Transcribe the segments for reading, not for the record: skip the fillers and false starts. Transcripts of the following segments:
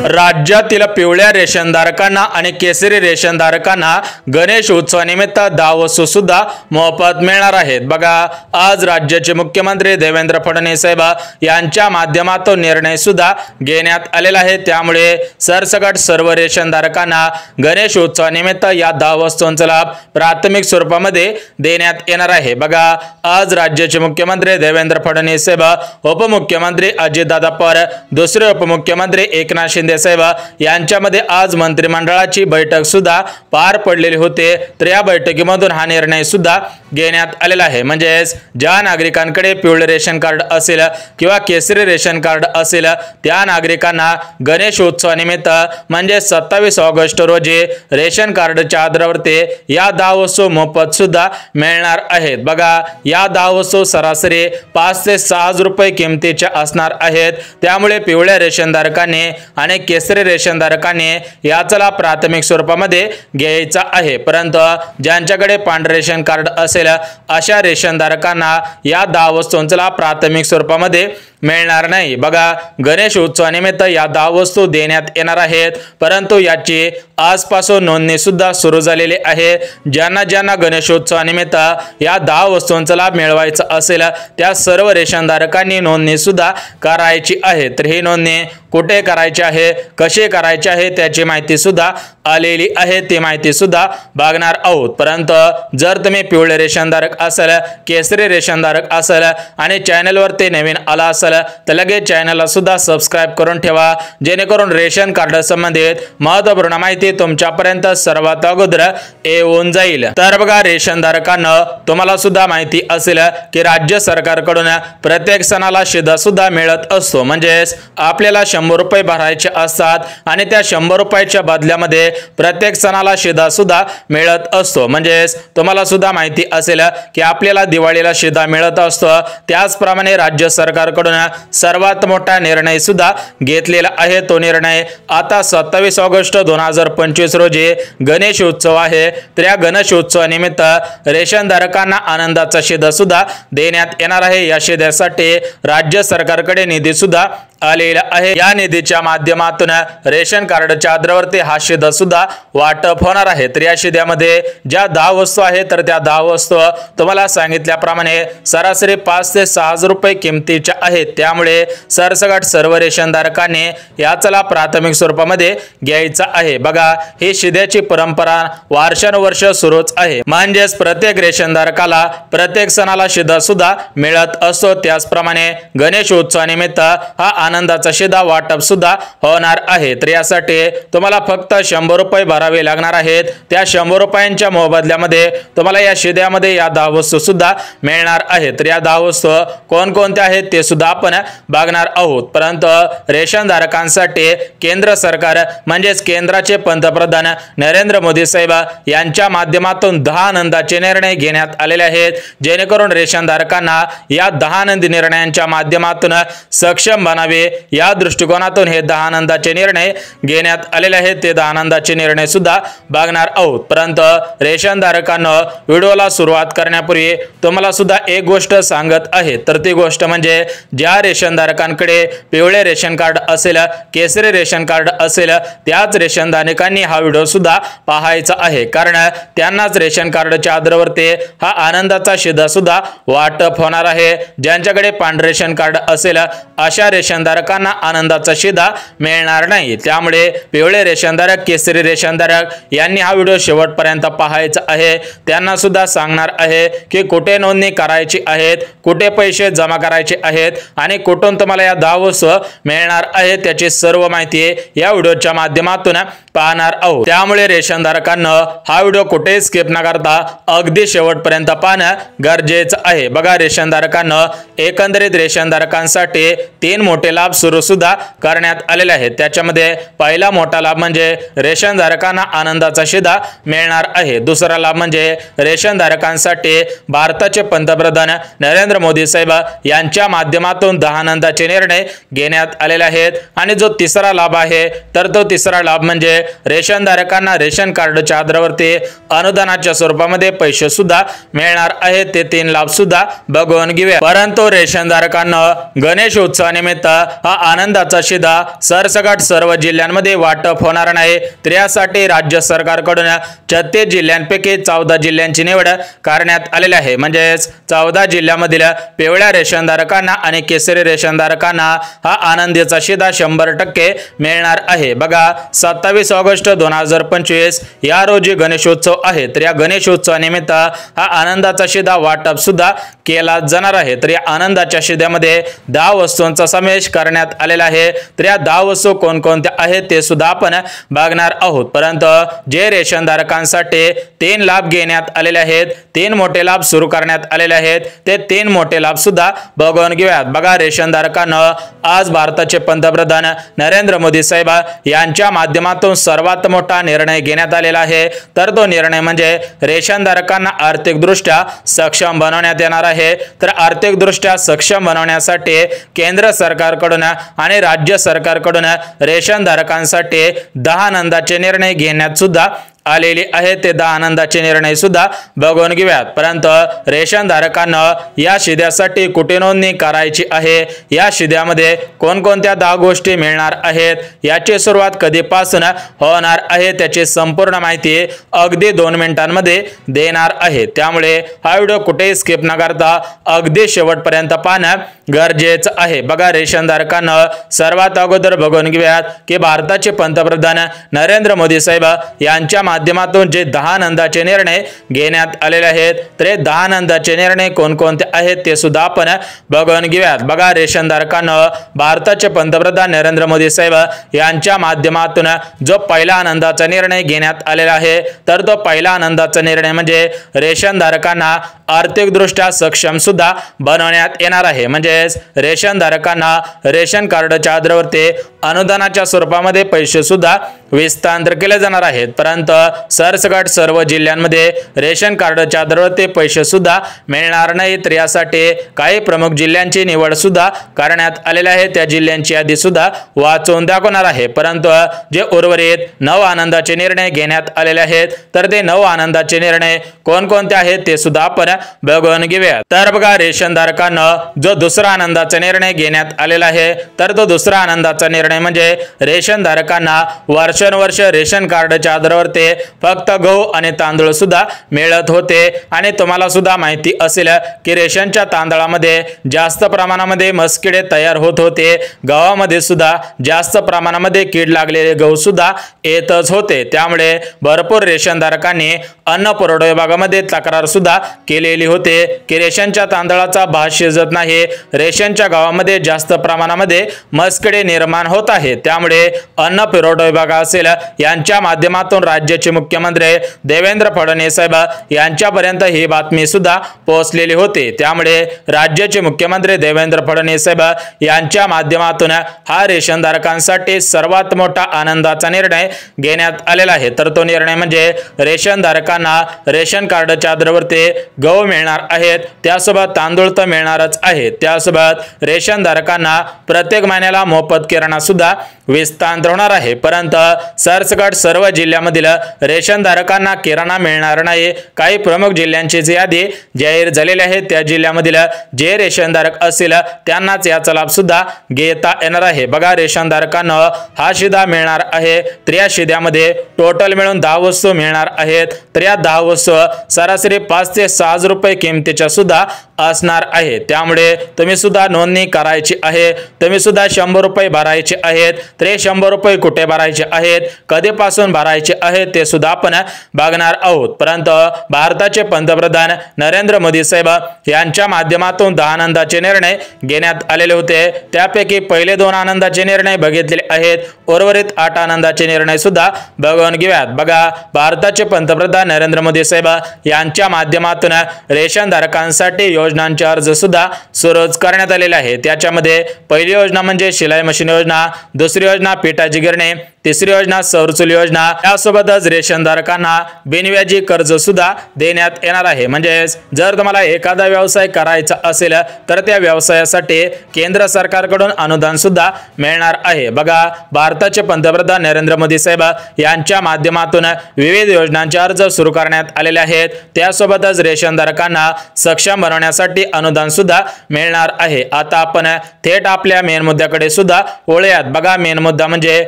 राज्यातील पिवळ्या रेशनधारकांना आणि केसरी रेशनधारकांना गणेश उत्सवानिमित्त 10 वस्तू सुद्धा मोफत मिळणार आहेत। बघा, आज राज्याचे मुख्यमंत्री देवेंद्र फडणवीस साहेब यांच्या माध्यमातून निर्णय सुद्धा घेण्यात आलेला आहे। त्यामुळे सरसकट सर्व रेशनधारकांना गणेश उत्सवानिमित्त या 10 वस्तूंचा लाभ प्राथमिक स्वरूपामध्ये देण्यात येणार आहे। बघा, आज राज्याचे मुख्यमंत्री देवेंद्र फडणवीस साहेब, उपमुख्यमंत्री अजितदादा पवार, दुसरे उपमुख्यमंत्री एकनाथ शिंदे साहेब यांच्यामध्ये आज मंत्रिमंडळाची बैठक सुद्धा पार पडलेली होते। तर या बैठकीमधून हा निर्णय सुद्धा घेण्यात आलेला आहे। म्हणजेच ज्या नागरिकांकडे पिवळे रेशन कार्ड असेल किंवा केसरी रेशन कार्ड असेल त्या नागरिकांना गणेश उत्सवानिमित्त म्हणजे 27 ऑगस्ट रोजी रेशन कार्डच्या आधारावरती या 10 वस्तू मोफत सुद्धा मिळणार आहेत। बघा, या 10 वस्तू सरासरी 5 ते 6 रुपये किमतीच्या असणार आहेत। त्यामुळे पिवळ्या रेशनधारकांनी आणि केसरी रेशनधारकांनी याचा लाभ प्राथमिक स्वरूपामध्ये घ्यायचा आहे। परंतु ज्यांच्याकडे पांढरे रेशन कार्ड असेल अशा रेशनधारकांना या 10 वस्तूंचा लाभ प्राथमिक स्वरूपामध्ये मिळणार नाही। बघा, गणेश उत्सवानिमित्त या 10 वस्तू देण्यात येणार आहेत, परंतु याची आजपासून नोंदणी सुद्धा सुरू झालेली आहे। ज्यांना गणेशोत्सवानिमित्त या 10 वस्तूंचा लाभ मिळवायचा असेल त्या सर्व रेशनधारकांनी नोंदणी सुद्धा करायची आहे। तर ही नोंदणी कुठे करायची आहे, कशी करायची आहे त्याची माहिती सुद्धा आलेली आहे, ती माहिती सुद्धा बघणार आहोत। परंतु जर तुम्ही पिवळे रेशनधारक असाल, केसरी रेशनधारक असाल आणि चॅनलवरती नवीन आला असाल तर लगेच चॅनलला सुद्धा सबस्क्राइब करून ठेवा, जेणेकरून रेशन कार्ड संबंधित महत्त्वपूर्ण माहिती तुमच्यापर्यंत सर्वात अगोदर येऊन जाईल। तर बघा, रेशनधारकांना तुम्हाला सुद्धा माहिती असेल की राज्य सरकारकडून प्रत्येक सणाला शिधा सुद्धा मिळत असतो। म्हणजेच आपल्याला 100 रुपये भरायचे असतात आणि त्या 100 रुपयाच्या बदल्यामध्ये प्रत्येक सणाला शिधा सुद्धा मिळत असतो। म्हणजेच तुम्हाला सुद्धा माहिती असेल की आपल्याला दिवाळीला शिधा मिळत असतो। त्याचप्रमाणे राज्य सरकारकडून सर्वात मोठा निर्णय सुद्धा घेतलेला आहे। तो निर्णय आता 27 ऑगस्ट 2025 रोजी गणेश उत्सव आहे। तर या गणेश उत्सवानिमित्त रेशनधारकांना आनंदाचा शिधा सुद्धा देण्यात येणार आहे। या शिध्यासाठी राज्य सरकारकडे निधी सुद्धा आलेला आहे। या निधीच्या माध्यमातून रेशन कार्डच्या आधारावरती हा शिधा सुद्धा वाटप होणार आहे। तर या शिध्यामध्ये ज्या 10 वस्तू आहेत तर त्या 10 वस्तू तुम्हाला सांगितल्याप्रमाणे सरासरी 5 ते 6 रुपये किमतीच्या आहेत। त्यामुळे सरसकट सर्व रेशनधारकांनी याचा लाभ प्राथमिक स्वरूपामध्ये घ्यायचा आहे। बघा, ही शिध्याची परंपरा वर्षानुवर्ष सुरूच आहे। म्हणजेच प्रत्येक रेशनधारकाला प्रत्येक सणाला शिधा सुद्धा मिळत असतो। त्याचप्रमाणे गणेश उत्सवानिमित्त हा आनंदाचा शिधा वाटप सुद्धा होणार आहे। तर यासाठी तुम्हाला फक्त 100 रुपये भरावे लागणार आहेत। त्या 100 रुपयांच्या मोबदल्यामध्ये तुम्हाला या शिध्यामध्ये या 10 वस्तू सुद्धा मिळणार आहेत। तर या 10 वस्तू कोणकोणत्या आहेत ते सुद्धा आपण बघणार आहोत। परंतु रेशनधारकांसाठी केंद्र सरकार म्हणजेच केंद्राचे पंतप्रधान नरेंद्र मोदी साहेब यांच्या माध्यमातून 10 आनंदाचे निर्णय घेण्यात आलेले आहेत, जेणेकरून रेशनधारकांना या 10 आनंदी निर्णयांच्या माध्यमातून सक्षम बनावे या दृष्टिकोनातून हे 10 आनंदाचे निर्णय घेण्यात आलेले आहेत। ते 10 आनंदाचे निर्णय सुद्धा बघणार आहोत। परंतु रेशनधारकांना व्हिडिओला सुरुवात करण्यापूर्वी तुम्हाला सुद्धा एक गोष्ट सांगत आहे, तर ती गोष्ट म्हणजे ज्या रेशनधारकांकडे पिवळे रेशन कार्ड असेल, केसरी रेशन कार्ड असेल त्याच रेशनधारकांनी हा व्हिडिओ सुद्धा पाहायचा आहे, कारण त्यांनाच रेशन कार्डच्या आधारावरती हा आनंदाचा शिधा सुद्धा वाटप होणार आहे। ज्यांच्याकडे पांढरे रेशन कार्ड असेल अशा रेशनधारकांना आनंदाचा शिधा मिळणार नाही। त्यामुळे पिवळे रेशनधारक, केसरी रेशनधारक यांनी हा व्हिडिओ शेवटपर्यंत पाहायचा आहे। त्यांना सुद्धा सांगणार आहे की कुठे नोंदणी करायची आहेत, कुठे पैसे जमा करायचे आहेत आणि कुठून तुम्हाला या 10 वस्तू मिळणार आहेत त्याची सर्व माहिती या व्हिडिओच्या माध्यमातून पाहणार आहोत। त्यामुळे रेशनधारकांना हा व्हिडिओ कुठे स्किप न करता अगदी शेवटपर्यंत पाहणं गरजेचं आहे। बघा, रेशनधारकांना एकंदरीत रेशनधारकांसाठी 3 मोठे लाभ सुरू सुद्धा करण्यात आलेले आहेत। त्याच्यामध्ये पहिला मोठा लाभ म्हणजे रेशनधारकांना आनंदाचा शिधा मिळणार आहे। दुसरा लाभ म्हणजे रेशनधारकांसाठी भारताचे पंतप्रधान नरेंद्र मोदी साहेब यांच्या माध्यमातून 10 आनंदाचे निर्णय घेण्यात आलेले आहेत। आणि जो तिसरा लाभ आहे तर तो तिसरा लाभ म्हणजे रेशनधारकांना रेशन कार्डच्या आधारावरती अनुदानाच्या स्वरूपामध्ये पैसे सुद्धा मिळणार आहेत। ते 3 लाभ सुद्धा बघून घेऊया। परंतु रेशनधारकांना गणेश उत्सवानिमित्त हा आनंदाचा शिधा सरसकट सर्व जिल्ह्यांमध्ये वाटप होणार नाही, तर यासाठी राज्य सरकारकडून 36 जिल्ह्यांपैकी 14 जिल्ह्यांची निवड करण्यात आलेली आहे। म्हणजेच 14 जिल्ह्यामधील पिवळ्या रेशनधारकांना आणि केसरी रेशनधारकांना हा आनंदीचा शिधा 100% मिळणार आहे। बघा 27 ऑगस्ट 2025 या रोजी गणेशोत्सव आहे, तर या गणेशोत्सवानिमित्त हा आनंदाचा शिधा वाटप सुद्धा केला जाणार आहे। तर या आनंदाच्या शिध्यामध्ये 10 वस्तूंचा समावेश करण्यात आलेला आहे, तर या 10 वस्तू कोणकोणत्या आहेत ते सुद्धा आपण बघणार आहोत। परंतु जे रेशनधारकांसाठी 3 लाभ घेण्यात आलेले आहेत, 3 मोठे लाभ सुरू करण्यात आलेले आहेत, ते 3 मोठे लाभ सुद्धा बघून घेऊयात। बघा रेशनधारकांना आज भारताचे पंतप्रधान नरेंद्र मोदी साहेब यांच्या माध्यमातून सर्वात मोठा निर्णय घेण्यात आलेला आहे, तर तो निर्णय म्हणजे रेशनधारकांना आर्थिकदृष्ट्या सक्षम बनवण्यात येणार आहे। तर आर्थिकदृष्ट्या सक्षम बनवण्यासाठी केंद्र सरकारकडून आणि राज्य सरकारकडून रेशनधारकांसाठी 10 आनंदाचे निर्णय घेण्यात सुद्धा आलेले आहे, ते 10 आनंदाचे निर्णय सुद्धा बघून घेऊयात। परंतु रेशनधारकांना या शिध्यासाठी कुठे नोंदणी करायची आहे, या शिध्यामध्ये कोणकोणत्या 10 गोष्टी मिळणार आहेत, याची सुरुवात कधीपासून होणार आहे, त्याची संपूर्ण माहिती अगदी 2 मिनिटांमध्ये देणार आहे। त्यामुळे हा व्हिडिओ कुठेही स्किप न करता अगदी शेवटपर्यंत पाहणं गरजेचं आहे। बघा रेशनधारकांना सर्वात अगोदर बघून घेऊयात की भारताचे पंतप्रधान नरेंद्र मोदी साहेब यांच्या माध्यमातून जे 10 आनंदाचे निर्णय घेण्यात आलेले आहेत, तर 10 आनंदाचे निर्णय कोणकोणते आहेत ते सुद्धा आपण बघून घेऊयात। बघा रेशनधारकांना भारताचे पंतप्रधान नरेंद्र मोदी साहेब यांच्या माध्यमातून जो पहिला आनंदाचा निर्णय घेण्यात आलेला आहे, तर तो पहिला आनंदाचा निर्णय म्हणजे रेशनधारकांना आर्थिकदृष्ट्या सक्षम सुद्धा बनवण्यात येणार आहे। म्हणजेच रेशनधारकांना रेशन कार्डच्या आधारावरती अनुदानाच्या स्वरूपामध्ये पैसे सुद्धा विस्तार केले जाणार आहेत। परंतु सरसकट सर्व जिल्ह्यांमध्ये रेशन कार्डच्या आधारावरती पैसे सुद्धा मिळणार नाहीत, तर यासाठी काही प्रमुख जिल्ह्यांची निवड सुद्धा करण्यात आलेली आहे, त्या जिल्ह्यांची यादी सुद्धा वाचून दाखवणार आहे। परंतु जे उर्वरित 9 आनंदाचे निर्णय घेण्यात आलेले आहेत, तर ते 9 आनंदाचे निर्णय कोणकोणते आहेत ते सुद्धा आपण बघून घेऊया। तर बघा रेशनधारकांना जो दुसरा आनंदाचा निर्णय घेण्यात आलेला आहे, तर तो दुसरा आनंदाचा निर्णय म्हणजे रेशनधारकांना वर्षानुवर्ष रेशन कार्डच्या आधारावरती फक्त गहू आणि तांदूळ सुद्धा मिळत होते, आणि तुम्हाला सुद्धा माहिती असेल की रेशनच्या तांदळामध्ये जास्त प्रमाणामध्ये मस्किडे तयार होत होते, गव्हामध्ये सुद्धा जास्त प्रमाणामध्ये कीड लागलेले गहू सुद्धा येतच होते। त्यामुळे भरपूर रेशनधारकांनी अन्न पुरवठा विभागामध्ये तक्रार सुद्धा केलेली होते की रेशनच्या तांदळाचा भात शिजत नाही, रेशनच्या गव्हामध्ये जास्त प्रमाणामध्ये मस्किडे निर्माण होत आहे। त्यामुळे अन्न पुरवठा विभाग असेल यांच्या माध्यमातून राज्याचे मुख्यमंत्री देवेंद्र फडणवीस साहेब यांच्यापर्यंत ही बातमी सुद्धा पोहोचलेली होती। त्यामुळे राज्याचे मुख्यमंत्री देवेंद्र फडणवीस साहेब यांच्या माध्यमातून हा रेशनधारकांसाठी सर्वात मोठा आनंदाचा निर्णय घेण्यात आलेला आहे, तर तो निर्णय म्हणजे रेशनधारकांना रेशन कार्डच्या आधारावरती गहू मिळणार आहेत, त्यासोबत तांदूळ तर मिळणारच आहे, त्यासोबत रेशनधारकांना प्रत्येक महिन्याला मोफत किराणा सुद्धा विस्तार होणार आहे। परंतु सरसकट सर्व जिल्ह्यामधील रेशनधारकांना किराणा मिळणार नाही। काही प्रमुख जिल्ह्यांची यादी जाहीर झालेली आहे, त्या जिल्ह्यामधील जे रेशनधारक असतील त्यांनाच याचा लाभ सुद्धा घेता येणार आहे। बघा रेशनधारकांना हा शिधा मिळणार आहे, तर या शिध्यामध्ये टोटल मिळून 10 वस्तू मिळणार आहेत, तर या 10 वस्तू सरासरी 5 ते 6 रुपये किमतीच्या सुद्धा असणार आहे। त्यामुळे तुम्ही सुद्धा नोंदणी करायची आहे, तुम्ही सुद्धा 100 रुपये भरायचे आहेत, तर हे 100 रुपये कुठे भरायचे आहेत, कधीपासून भरायचे आहेत ते सुद्धा आपण बघणार आहोत। परंतु भारताचे पंतप्रधान नरेंद्र मोदी साहेब यांच्या माध्यमातून 10 आनंदाचे निर्णय घेण्यात आलेले होते, त्यापैकी पहिले 2 आनंदाचे निर्णय बघितलेले आहेत, उर्वरित 8 आनंदाचे निर्णय सुद्धा बघून घेऊयात। बघा भारताचे पंतप्रधान नरेंद्र मोदी साहेब यांच्या माध्यमातून रेशनधारकांसाठी योजनांचे अर्ज सुद्धा सुरू करण्यात आलेले आहे। त्याच्यामध्ये पहिली योजना म्हणजे शिलाई मशीन योजना, दुसरी योजना पिठाची गिरणी, तिसरी योजना सौरचूल योजना, यासोबतच रेशनधारकांना बिनव्याजी कर्ज सुद्धा देण्यात येणार आहे। म्हणजे जर तुम्हाला एखादा व्यवसाय करायचा असेल तर त्या व्यवसायासाठी केंद्र सरकारकडून अनुदान सुद्धा मिळणार आहे। बघा भारताचे पंतप्रधान नरेंद्र मोदी साहेब यांच्या माध्यमातून विविध योजनांचे अर्ज सुरू करण्यात आलेले आहेत। त्यासोबतच रेशनधारकांना सक्षम बनवण्यासाठी अनुदान सुद्धा मिळणार आहे। आता आपण थेट आपल्या मेन मुद्द्याकडे सुद्धा वळूयात। बघा, मेन मुद्दा म्हणजे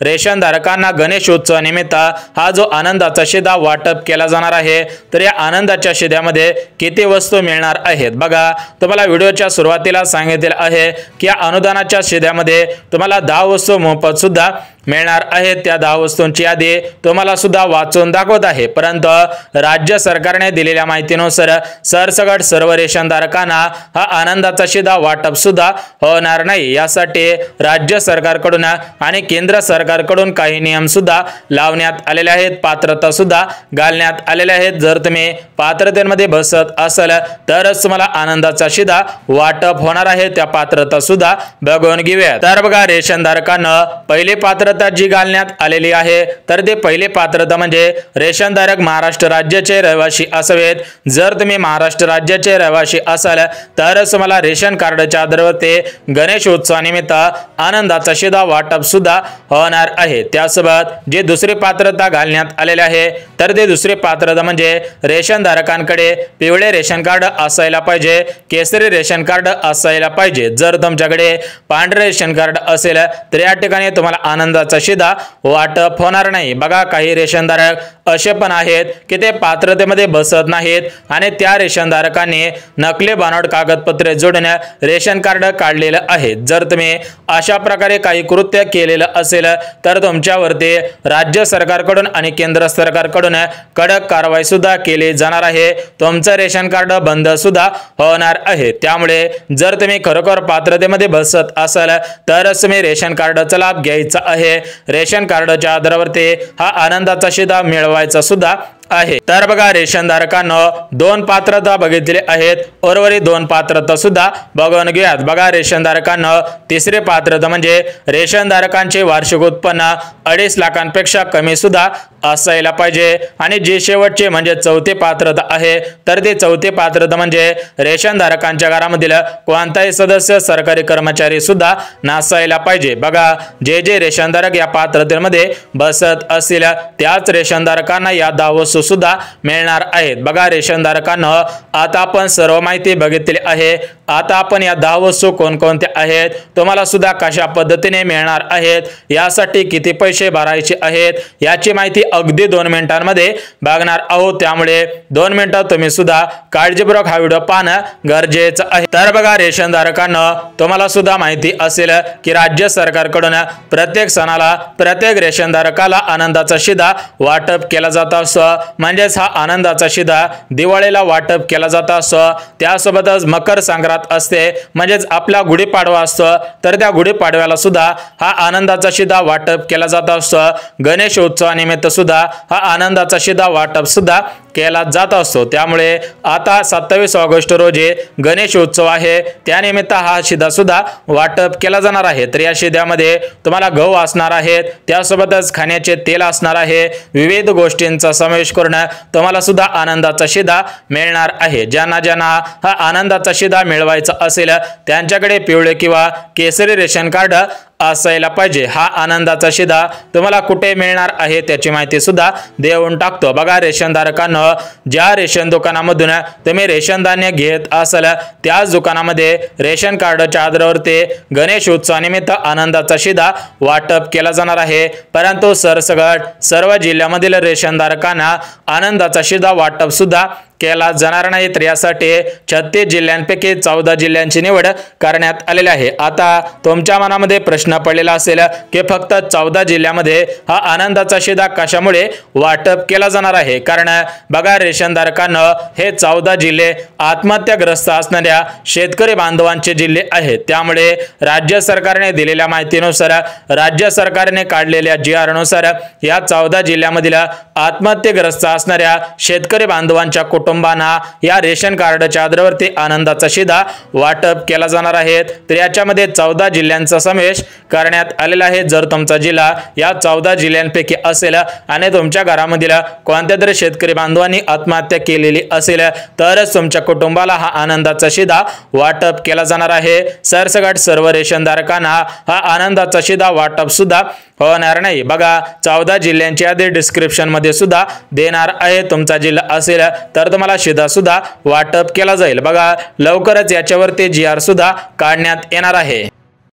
रेशनधारकांना गणेश उत्सवानिमित्त हा जो आनंदाचा शिधा वाटप केला जाणार आहे, तर या आनंदाच्या शिध्यामध्ये किती वस्तू मिळणार आहेत। बघा, तुम्हाला व्हिडिओच्या सुरुवातीला सांगितले आहे की या अनुदानाच्या शिध्यामध्ये तुम्हाला 10 वस्तू मोफत सुद्धा मिळणार आहेत। त्या 10 वस्तूंची यादी तुम्हाला सुद्धा वाचून दाखवत आहे। परंतु राज्य सरकारने दिलेल्या माहितीनुसार सरसकट सर्व रेशनधारकांना हा आनंदाचा शिधा वाटप सुद्धा होणार नाही। यासाठी राज्य सरकारकडून आणि केंद्र सरकारकडून काही नियम सुद्धा लावण्यात आलेले आहेत, पात्रता सुद्धा घालण्यात आलेल्या आहेत। जर तुम्ही पात्रतेमध्ये बसत असाल तरच तुम्हाला आनंदाचा शिधा वाटप होणार आहे। त्या पात्रता सुद्धा बघून घेऊया। तर बघा, रेशनधारकांना पहिली पात्रता जी घालण्यात आलेली आहे, तर ते पहिले पात्रता म्हणजे रेशनधारक महाराष्ट्र राज्याचे रहिवासी असावेत। जर तुम्ही महाराष्ट्र राज्याचे रहिवासी असाल तरच तुम्हाला रेशन कार्डच्या आधारावरती गणेश उत्सवानिमित्त आनंदाचा शिधा वाटप सुद्धा होणार आहे। त्यासोबत जे दुसरी पात्रता घालण्यात आलेले आहे, तर ते दुसरी पात्रता म्हणजे रेशनधारकांकडे पिवळे रेशन कार्ड असायला पाहिजे, केसरी रेशन कार्ड असायला पाहिजे। जर तुमच्याकडे पांढरे रेशन कार्ड असेल तर या ठिकाणी तुम्हाला आनंदाचा शिधा वाटप होणार नाही। बघा, काही रेशनधारक असे पण आहेत की ते पात्रतेमध्ये बसत नाहीत आणि त्या रेशनधारकांनी नकली बनावट कागदपत्रे जोडून रेशन कार्ड काढलेलं आहे। जर तुम्ही अशा प्रकारे काही कृत्य केलेलं असेल तर तुमच्यावरती राज्य सरकारकडून आणि केंद्र सरकारकडून कडक कारवाई सुद्धा केली जाणार आहे। तुमचं रेशन कार्ड बंद सुद्धा होणार आहे। त्यामुळे जर तुम्ही खरोखर पात्रतेमध्ये बसत असाल तरच तुम्ही रेशन कार्डचा लाभ घ्यायचा आहे। रेशन कार्डच्या आधारावरती हा आनंदाचा शिधा मिळवायचा सुद्धा आहे। तर बघा, रेशनधारकांना 2 पात्रता बघितले आहेत, उर्वरित 2 पात्रता सुद्धा बघून घेऊयात। बघा, रेशनधारकांना तिसरी पात्रता म्हणजे रेशनधारकांचे वार्षिक उत्पन्न 2.5 लाखांपेक्षा कमी सुद्धा असायला पाहिजे। आणि जी शेवटची म्हणजे चौथी पात्रता आहे, तर ती चौथी पात्रता म्हणजे रेशनधारकांच्या घरामधील कोणताही सदस्य सरकारी कर्मचारी सुद्धा नसायला पाहिजे। बघा, जे जे रेशनधारक या पात्रतेमध्ये बसत असतील त्याच रेशनधारकांना या 10 वस्तू सुद्धा मिळणार आहेत। बघा, रेशनधारकांना आता आपण सर्व माहिती बघितली आहे। आता आपण या 10 वस्तू कोणकोणत्या आहेत, तुम्हाला सुद्धा कशा पद्धतीने मिळणार आहेत, यासाठी किती पैसे भरायचे आहेत, याची माहिती अगदी 2 मिनिटांमध्ये बघणार आहोत। त्यामुळे 2 मिनिटात तुम्ही सुद्धा काळजीपूर्वक हा व्हिडिओ पाहणं गरजेचं आहे। तर बघा, रेशनधारकांना तुम्हाला सुद्धा माहिती असेल की राज्य सरकारकडून प्रत्येक सणाला प्रत्येक रेशनधारकाला आनंदाचा शिधा वाटप केला जात असतो। म्हणजेच हा आनंदाचा शिधा दिवाळीला वाटप केला जात असतो। त्यासोबतच मकर संक्रांत असते, म्हणजेच आपला गुढीपाडवा असतो, तर त्या गुढीपाडव्याला सुद्धा हा आनंदाचा शिधा वाटप केला जात असतो। गणेश उत्सवानिमित्त सुद्धा हा आनंदाचा शिधा वाटप सुद्धा केला जात असतो। त्यामुळे आता 27 ऑगस्ट रोजी गणेश उत्सव आहे, त्यानिमित्त हा शिधा सुद्धा वाटप केला जाणार आहे। तर या शिध्यामध्ये तुम्हाला गहू असणार आहेत, त्यासोबतच खाण्याचे तेल असणार आहे, विविध गोष्टींचा समावेश करून तुम्हाला सुद्धा आनंदाचा शिधा मिळणार आहे। ज्यांना हा आनंदाचा शिधा मिळवायचा असेल त्यांच्याकडे पिवळे किंवा केसरी रेशन कार्ड असायला पाहिजे। हा आनंदाचा शिधा तुम्हाला कुठे मिळणार आहे त्याची माहिती सुद्धा देऊन टाकतो। बघा, रेशनधारकांना ज्या रेशन दुकानामधून तुम्ही रेशन धान्य घेत असाल त्याच दुकानामध्ये रेशन कार्डच्या आधारावरती गणेश उत्सवानिमित्त आनंदाचा शिधा वाटप केला जाणार आहे। परंतु सरसकट सर्व जिल्ह्यामधील रेशनधारकांना आनंदाचा शिधा वाटप सुद्धा केला जाणार नाही। तर यासाठी 36 जिल्ह्यांपैकी 14 जिल्ह्यांची निवड करण्यात आलेली आहे। आता तुमच्या मनामध्ये प्रश्न पडलेला असेल की फक्त 14 जिल्ह्यामध्ये हा आनंदाचा शिधा कशामुळे वाटप केला जाणार आहे। कारण बघा, रेशनधारकांना हे 14 जिल्हे आत्महत्याग्रस्त असणाऱ्या शेतकरी बांधवांचे जिल्हे आहेत। त्यामुळे राज्य सरकारने दिलेल्या माहितीनुसार, राज्य सरकारने काढलेल्या GR नुसार या 14 जिल्ह्यामधील आत्महत्याग्रस्त असणाऱ्या शेतकरी बांधवांच्या कुटुंबांना या रेशन कार्डच्या आधारावरती आनंदाचा शिधा वाटप केला जाणार आहे। तर याच्यामध्ये 14 जिल्ह्यांचा समावेश करण्यात आलेला आहे। जर तुमचा जिल्हा या 14 जिल्ह्यांपैकी असेल आणि तुमच्या घरामधील कोणत्या तरी शेतकरी बांधवांनी आत्महत्या केलेली असेल तरच तुमच्या कुटुंबाला हा आनंदाचा शिधा वाटप केला जाणार आहे। सरसकट सर्व रेशनधारकांना हा आनंदाचा शिधा वाटप सुद्धा होणार नाही। बघा 14 जिल्ह्यांची यादी डिस्क्रिप्शन मध्ये सुद्धा देणार आहे। तुमचा जिल्हा असेल तर तुम्हाला शिधा सुद्धा वाटप केला जाईल। बघा लवकरच याच्यावरती GR सुद्धा काढण्यात येणार आहे।